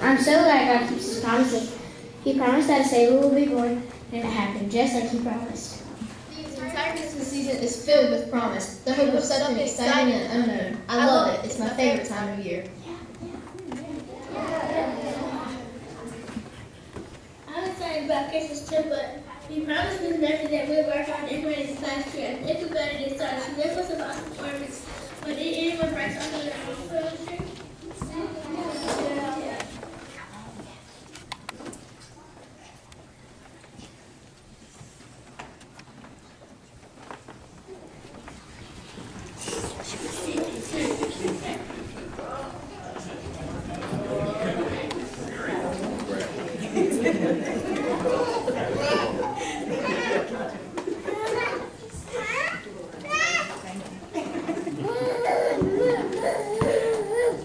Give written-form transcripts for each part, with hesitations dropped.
I'm so glad God keeps his promises. He promised that a Savior will be born, and it happened just like he promised. The entire Christmas season is filled with promise, the hope of something exciting and unknown. I love it. It's my favorite time of year. I'm excited about Christmas too, but we promised Ms. Murphy that we'll work on decorating this last year, and if we better get started, she left us about performance. But did anyone break something that we put on the tree?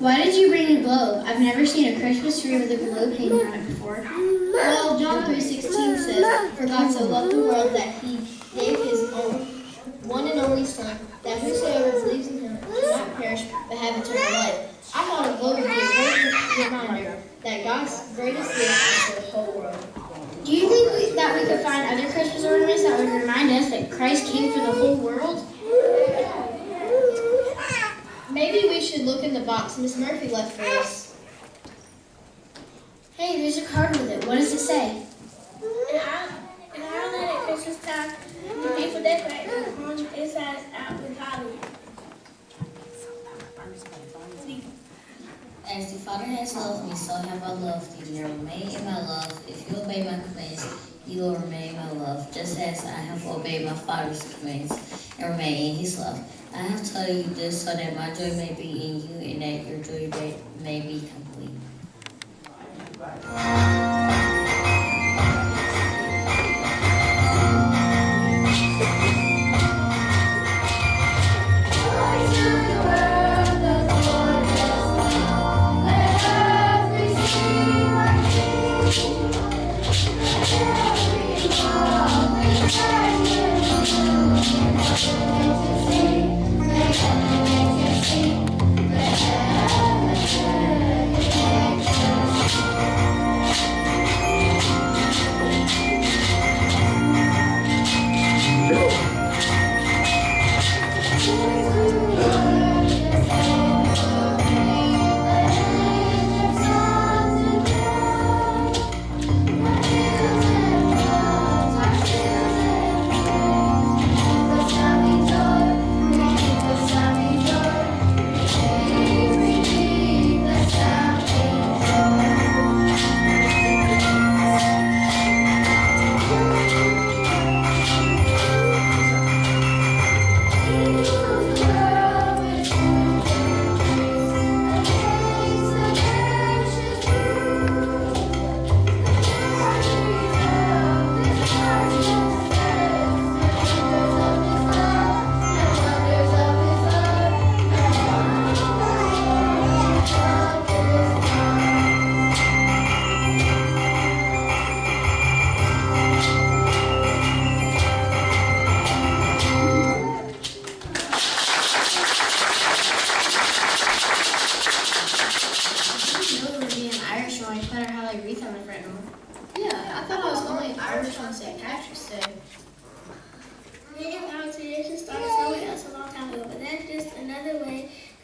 Why did you bring a globe? I've never seen a Christmas tree with a globe hanging on it before. Well, John 3:16 says, "For God so loved the world that he gave his one and only Son, that whosoever believes in him should not perish but have eternal life." I thought a globe would be a great reminder that God's greatest gift is for the whole world. Do you think that we could find other Christmas ornaments that would remind us that Christ came for the whole world? Maybe we should look in the box Miss Murphy left for us. Hey, there's a card with it. What does it say? In Ireland at Christmas time, the people decorate their homes inside out with holly. As the Father has loved me, so have I loved you. Now remain in my love. If you obey my commands, you will remain in my love, just as I have obeyed my Father's commands and remain in his love. I have told you this so that my joy may be in you and that your joy may be complete.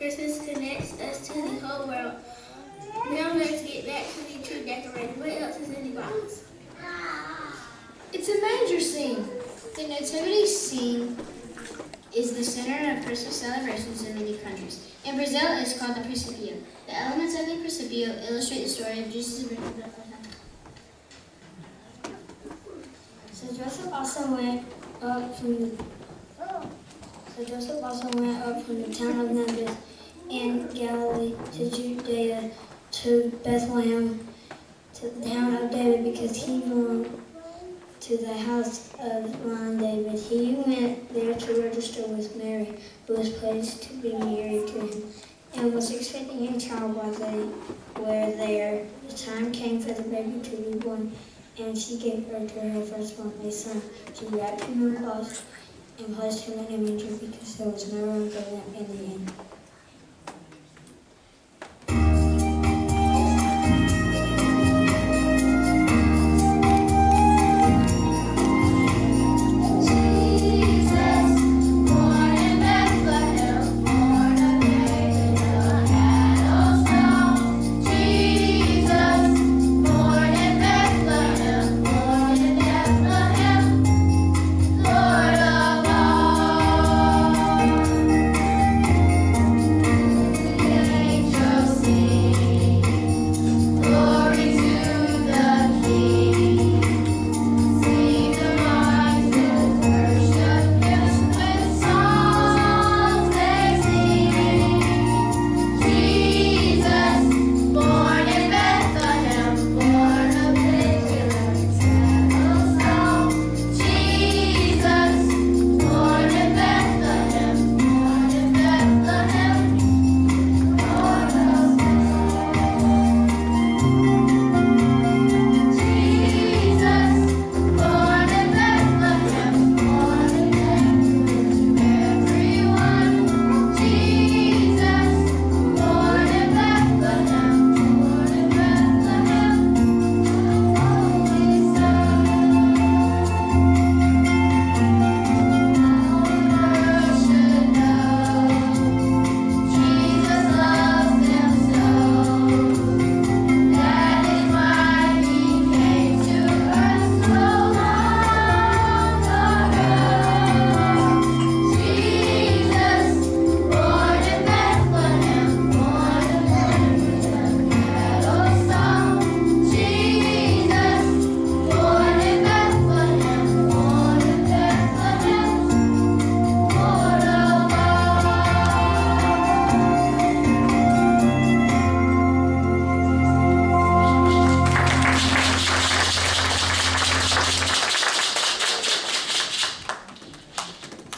Christmas connects us to the whole world. Now let's get back to the tree decorating. What else is in the box? It's a manger scene. The nativity scene is the center of Christmas celebrations in many countries. In Brazil, it's called the Principio. The elements of the Principio illustrate the story of Jesus' birth in Bethlehem. So Joseph also went up from the town of Nazareth in Galilee to Judea to Bethlehem, to the town of David, because he belonged to the house of line David. He went there to register with Mary, who was pledged to be married to him, and was expecting a child while they were there. The time came for the baby to be born, and she gave birth to her firstborn, a son. She wrapped him in cloths and placed him in a manger because there was no room for them in the inn.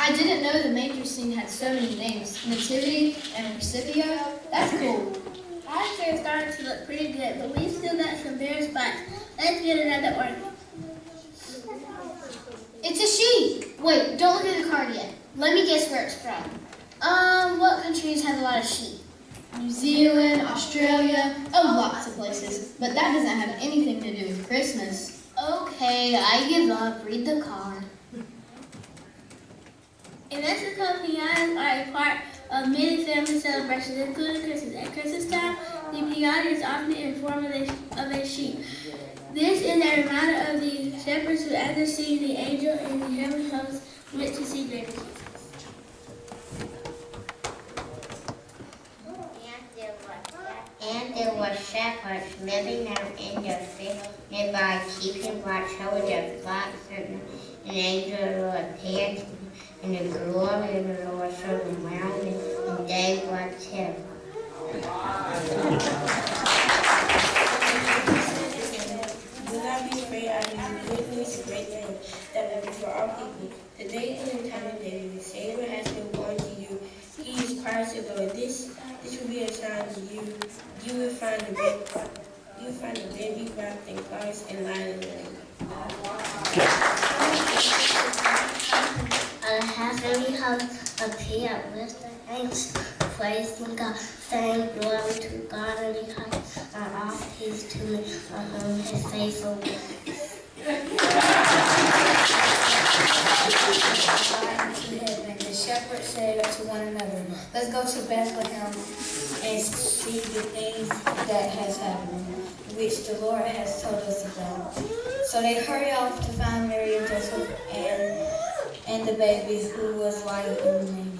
I didn't know the manger scene had so many names. Nativity and Principio. That's cool. Our chair is starting to look pretty good, but we still got some bare spots. Let's get another organ. sheep! Wait, don't look at the card yet. Let me guess where it's from. What countries have a lot of sheep? New Zealand, Australia, lots of places. But that doesn't have anything to do with Christmas. Okay, I give up. Read the card. In Mexico, piñatas are a part of many family celebrations, including Christmas. At Christmas time, the piñata is often in form of a sheep. This is a reminder of the shepherds who, after seeing the angel in the heavenly host, went to see baby Jesus. And there were shepherds living out in the field nearby, keeping watch over their flocks, and an angel of the Lord appeared to them, and the glory of the Lord shone around them, and they were terrified. Do not be afraid, I bring you good news, a great day that will be for all people. Today in the time of David, the Savior has been born to you. He is Christ the Lord. This will be a sign to you. You will find the baby wrapped in cloths and lying in the bed. A heavenly host appeared with the angels, praising God, saying, "Glory to God in the highest, and all peace to men on whom His face will be." The shepherds said to one another, "Let's go to Bethlehem and see the things that has happened, which the Lord has told us about." So they hurried off to find Mary and Joseph and the baby who was lying in the manger.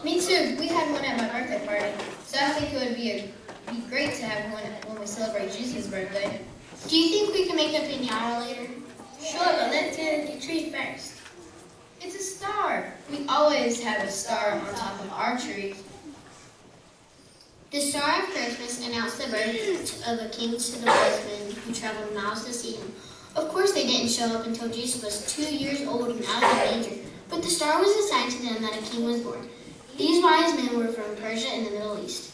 Me too. We had one at my birthday party, so I think it would be great to have one when we celebrate Jesus' birthday. Do you think we can make a piñata later? Sure, but let's get the tree first. It's a star. We always have a star on top of our tree. The star of Christmas announced the birth of a king to the wise men who traveled miles to see him. Of course, they didn't show up until Jesus was 2 years old and out of the manger, but the star was a sign to them that a king was born. These wise men were from Persia and the Middle East.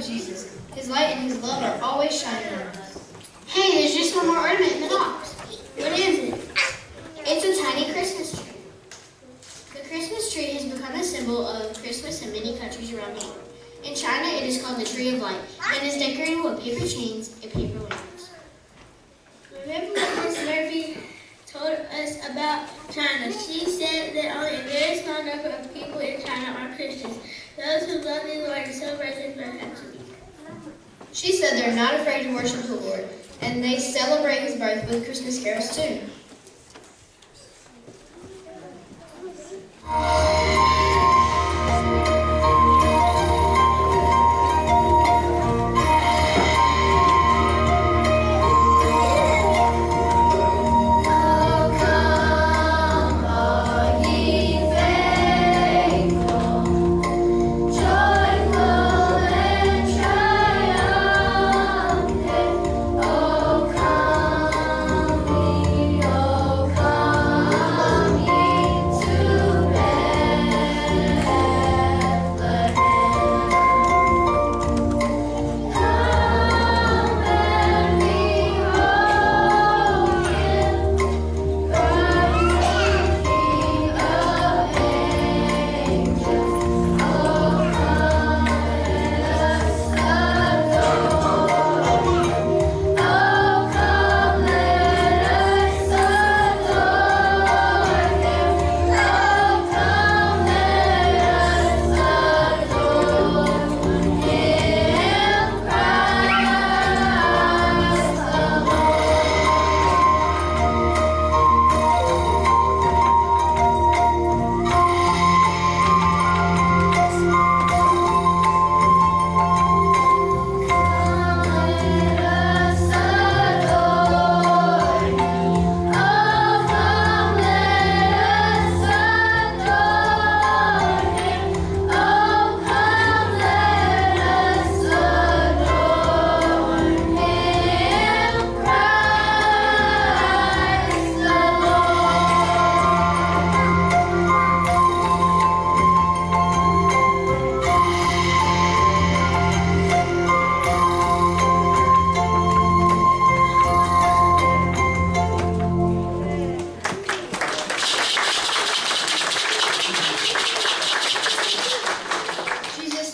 Jesus. His light and his love are always shining on us. Hey, there's just one more ornament in the box. What is it? It's a tiny Christmas tree. The Christmas tree has become a symbol of Christmas in many countries around the world. In China, it is called the Tree of Light and is decorated with paper chains and paper lanterns. Remember what Miss Murphy told us about China? She said that only a very small number of people in China are Christians. Those who love the Lord and celebrate His birth have to be. She said they're not afraid to worship the Lord, and they celebrate his birth with Christmas carols too.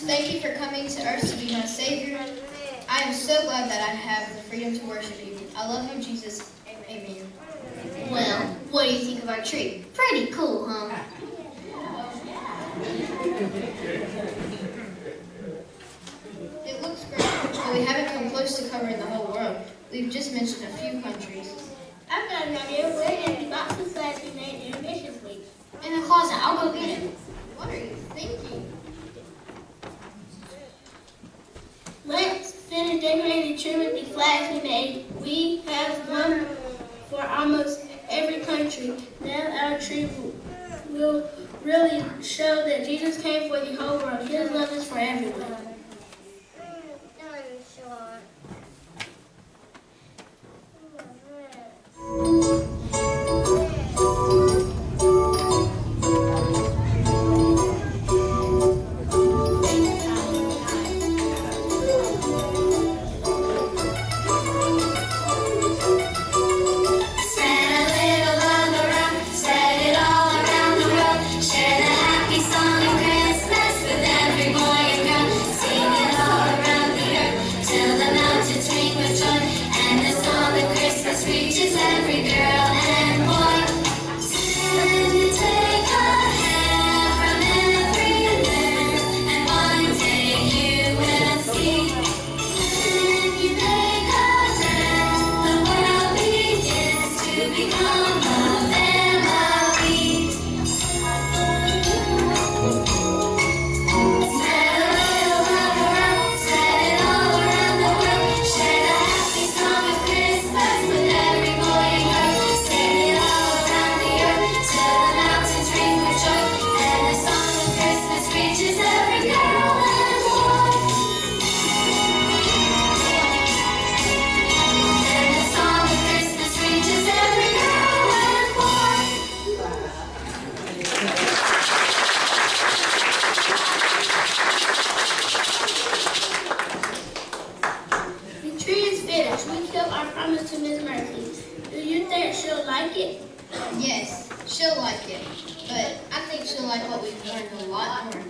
Thank you for coming to earth to be my Savior. I am so glad that I have the freedom to worship you. I love you, Jesus. Amen. Well, what do you think of our tree? Pretty cool, huh? It looks great, but we haven't come close to covering the whole world. We've just mentioned a few countries. I've got an idea. Where did the box of flags we made intermission week? In the closet. I'll go get it. What are you thinking? Let's finish decorating the tree with the flags we made. We have one for almost every country. Now our tree will really show that Jesus came for the whole world. His love is for everyone. Share the happy song of Christmas with every boy and girl. our promise to Miss Murphy. Do you think she'll like it? Yes, she'll like it, but I think she'll like what we've learned a lot more.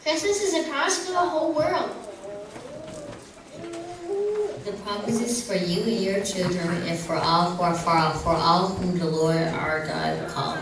Christmas is a promise for the whole world. The promise is for you and your children and for all who are far off, for all whom the Lord our God will call.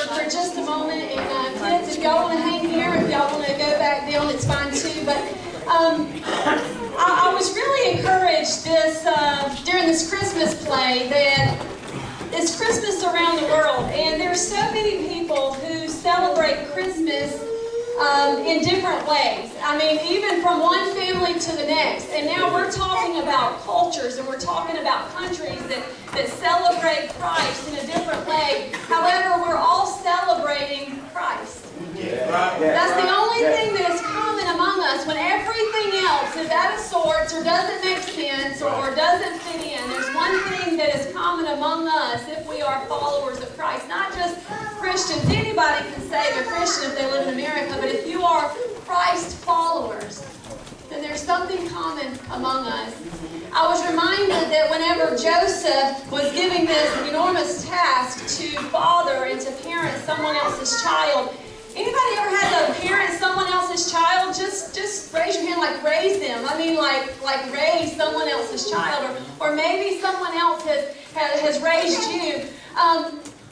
For just a moment, and kids, if y'all want to hang here, if y'all want to go back down, it's fine too. But I was really encouraged during this Christmas play that it's Christmas around the world, and there's so many people who celebrate Christmas in different ways. I mean, even from one family to the next. And now we're talking about cultures, and we're talking about countries that celebrate Christ in a different way. However, we're all celebrating Christ. That's the only thing that is common among us. When everything else is out of sorts or doesn't make sense or doesn't fit in, there's one thing that is common among us if we are followers of Christ. Not just Christians. Anybody can say they're Christian if they live in America, but if you are Christ followers, then there's something common among us. I was reminded that whenever Joseph was giving this enormous task to father and to parent someone else's child, anybody ever had to parent someone else's child? Just raise your hand, like raise them. I mean, like raise someone else's child, or maybe someone else has raised you.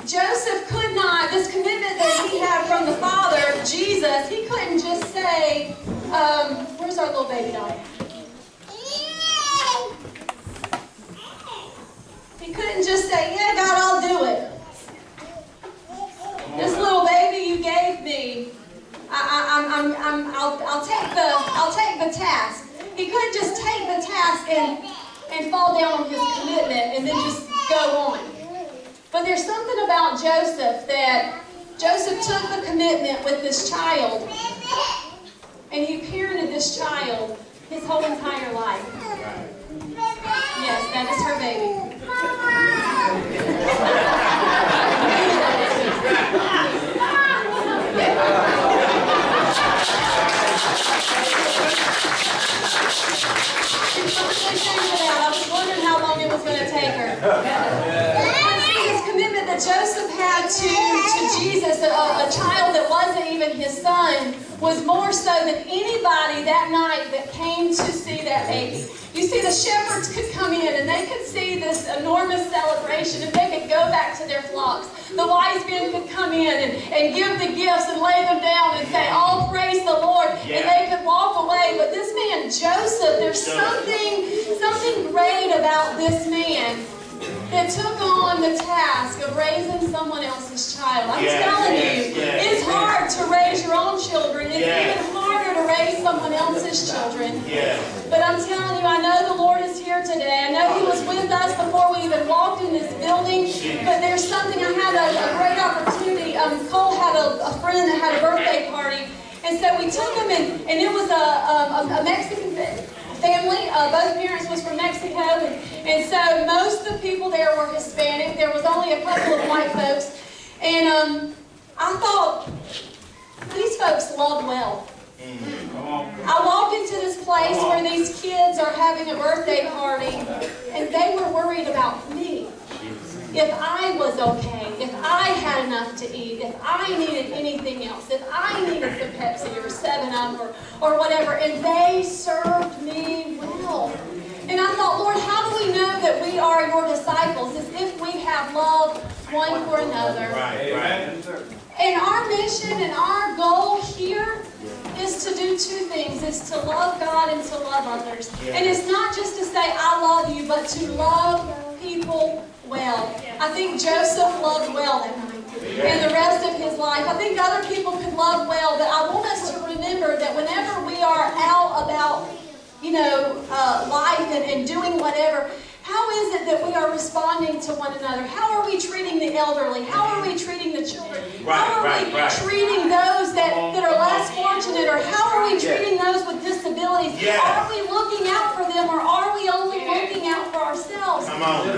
Joseph could not, this commitment that he had from the Father, Jesus, he couldn't just say, where's our little baby doll? He couldn't just say, yeah, God, I'll do it. This little baby you gave me, I'll take the task. He couldn't just take the task and fall down on his commitment and then just go on. But there's something about Joseph that Joseph took the commitment with this child, and he parented this child his whole entire life. Yes, that is her baby. going to take her. This commitment that Joseph had to Jesus, a child that wasn't even his son, was more so than anybody that night that came to see that baby. You see, the shepherds could come in and they could see this enormous celebration and they could go back to their flocks. The wise men could come in and give the gifts and lay them down and say, "All praise the Lord," and they could walk away. But this man, Joseph, there's something great about this man that took on the task of raising someone else's child. I'm telling you, it's hard to raise your own children. It's even harder to raise someone else's children. But I'm telling you, I know the Lord is here today. I know He was with us before we even walked in this building. But there's something, I had a great opportunity. Cole had a friend that had a birthday party. And so we took him, and it was a Mexican family. Both parents was from Mexico, and so most of the people there were Hispanic. There was only a couple of white folks, and I thought, these folks love well. I walk into this place where these kids are having a birthday party, and they were worried about me. If I was okay, if I had enough to eat, if I needed anything else, if I needed some Pepsi or 7-Up or whatever, and they served me well. And I thought, Lord, how do we know that we are your disciples? Is if we have love one for another. And our mission and our goal here is to do two things. It's to love God and to love others. And it's not just to say, I love you, but to love people well. I think Joseph loved well that night and the rest of his life. I think other people could love well, but I want us to remember that whenever we are out about, life and doing whatever, how is it that we are responding to one another? How are we treating the elderly? How are we treating the children? How are we treating those that are less fortunate? Or how are we treating those with disabilities? Are we looking out for them, or are we only looking out for ourselves?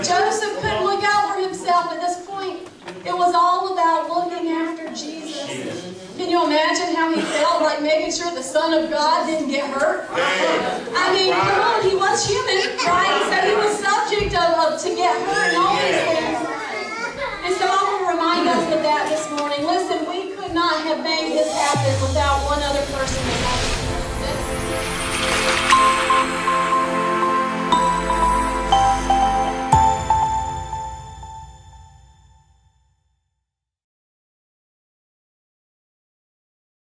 Joseph couldn't look out for himself at this point. It was all about looking after Jesus. Can you imagine how he felt, like making sure the Son of God didn't get hurt? I mean, come on, he was human, right? So he was subject to get hurt and all these things. And so I want to remind us of that this morning. Listen, we could not have made this happen without one other person that